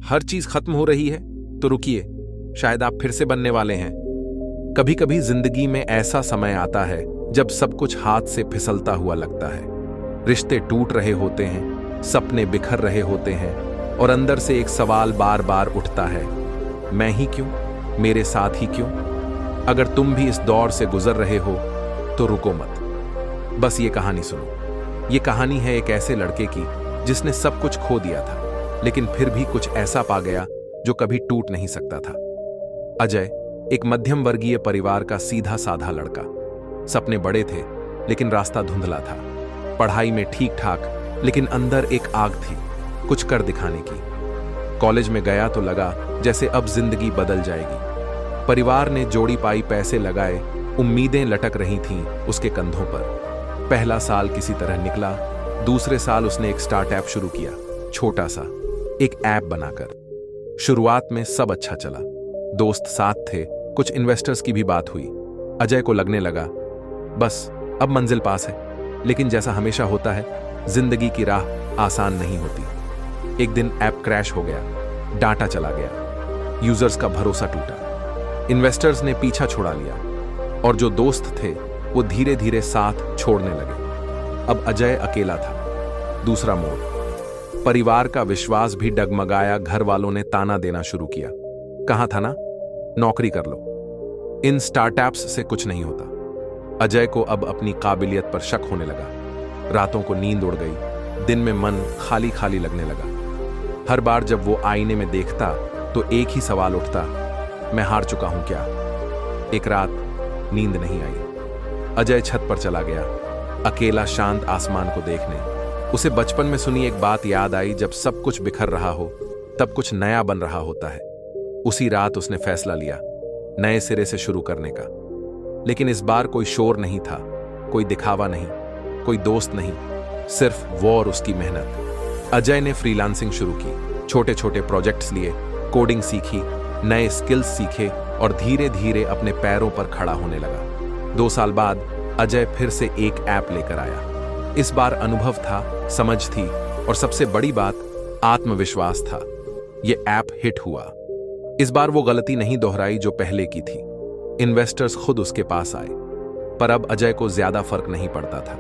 हर चीज खत्म हो रही है, तो रुकिए, शायद आप फिर से बनने वाले हैं। कभी कभी जिंदगी में ऐसा समय आता है जब सब कुछ हाथ से फिसलता हुआ लगता है। रिश्ते टूट रहे होते हैं, सपने बिखर रहे होते हैं, और अंदर से एक सवाल बार बार उठता है, मैं ही क्यों, मेरे साथ ही क्यों? अगर तुम भी इस दौर से गुजर रहे हो तो रुको मत, बस ये कहानी सुनो। ये कहानी है एक ऐसे लड़के की जिसने सब कुछ खो दिया था, लेकिन फिर भी कुछ ऐसा पा गया जो कभी टूट नहीं सकता था। अजय एक मध्यम वर्गीय परिवार का सीधा साधा लड़का। सपने बड़े थे लेकिन रास्ता धुंधला था। पढ़ाई में ठीक ठाक, लेकिन अंदर एक आग थी कुछ कर दिखाने की। कॉलेज में गया तो लगा जैसे अब जिंदगी बदल जाएगी। परिवार ने जोड़ी पाई पैसे लगाए, उम्मीदें लटक रही थीं उसके कंधों पर। पहला साल किसी तरह निकला। दूसरे साल उसने एक स्टार्टअप शुरू किया, छोटा सा, एक ऐप बनाकर। शुरुआत में सब अच्छा चला, दोस्त साथ थे, कुछ इन्वेस्टर्स की भी बात हुई। अजय को लगने लगा बस अब मंजिल पास है, लेकिन जैसा हमेशा होता है, जिंदगी की राह आसान नहीं होती। एक दिन ऐप क्रैश हो गया, डाटा चला गया, यूजर्स का भरोसा टूटा, इन्वेस्टर्स ने पीछा छुड़ा लिया, और जो दोस्त थे वो धीरे धीरे साथ छोड़ने लगे। अब अजय अकेला था। दूसरा मोड़, परिवार का विश्वास भी डगमगाया। घर वालों ने ताना देना शुरू किया, कहा था ना, नौकरी कर लो, इन स्टार्टअप्स से कुछ नहीं होता। अजय को अब अपनी काबिलियत पर शक होने लगा। रातों को नींद उड़ गई, दिन में मन खाली खाली लगने लगा। हर बार जब वो आईने में देखता तो एक ही सवाल उठता, मैं हार चुका हूं क्या? एक रात नींद नहीं आई। अजय छत पर चला गया, अकेला शांत आसमान को देखने। उसे बचपन में सुनी एक बात याद आई, जब सब कुछ बिखर रहा हो तब कुछ नया बन रहा होता है। उसी रात उसने फैसला लिया, नए सिरे से शुरू करने का। लेकिन इस बार कोई शोर नहीं था, कोई दिखावा नहीं, कोई दोस्त नहीं, सिर्फ वो और उसकी मेहनत। अजय ने फ्रीलांसिंग शुरू की, छोटे छोटे प्रोजेक्ट्स लिए, कोडिंग सीखी, नए स्किल्स सीखे, और धीरे धीरे अपने पैरों पर खड़ा होने लगा। 2 साल बाद अजय फिर से एक ऐप लेकर आया। इस बार अनुभव था, समझ थी, और सबसे बड़ी बात आत्मविश्वास था। यह ऐप हिट हुआ। इस बार वो गलती नहीं दोहराई जो पहले की थी। इन्वेस्टर्स खुद उसके पास आए, पर अब अजय को ज्यादा फर्क नहीं पड़ता था,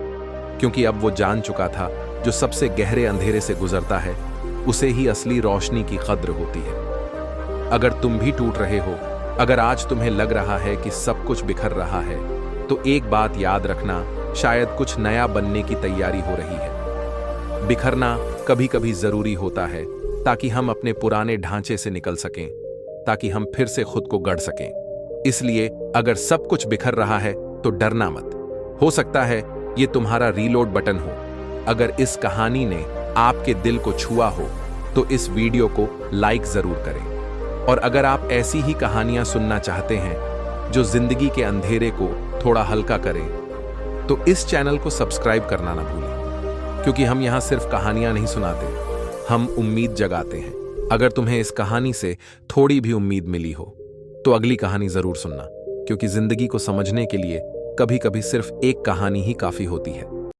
क्योंकि अब वो जान चुका था, जो सबसे गहरे अंधेरे से गुजरता है उसे ही असली रोशनी की कद्र होती है। अगर तुम भी टूट रहे हो, अगर आज तुम्हें लग रहा है कि सब कुछ बिखर रहा है, तो एक बात याद रखना, शायद कुछ नया बनने की तैयारी हो रही है। बिखरना कभी कभी जरूरी होता है, ताकि हम अपने पुराने ढांचे से निकल सकें, ताकि हम फिर से खुद को गढ़ सकें। इसलिए अगर सब कुछ बिखर रहा है तो डरना मत। हो सकता है ये तुम्हारा रीलोड बटन हो। अगर इस कहानी ने आपके दिल को छुआ हो तो इस वीडियो को लाइक जरूर करें। और अगर आप ऐसी ही कहानियां सुनना चाहते हैं जो जिंदगी के अंधेरे को थोड़ा हल्का करें, तो इस चैनल को सब्सक्राइब करना ना भूलें, क्योंकि हम यहां सिर्फ कहानियां नहीं सुनाते, हम उम्मीद जगाते हैं। अगर तुम्हें इस कहानी से थोड़ी भी उम्मीद मिली हो तो अगली कहानी जरूर सुनना, क्योंकि जिंदगी को समझने के लिए कभी कभी सिर्फ एक कहानी ही काफी होती है।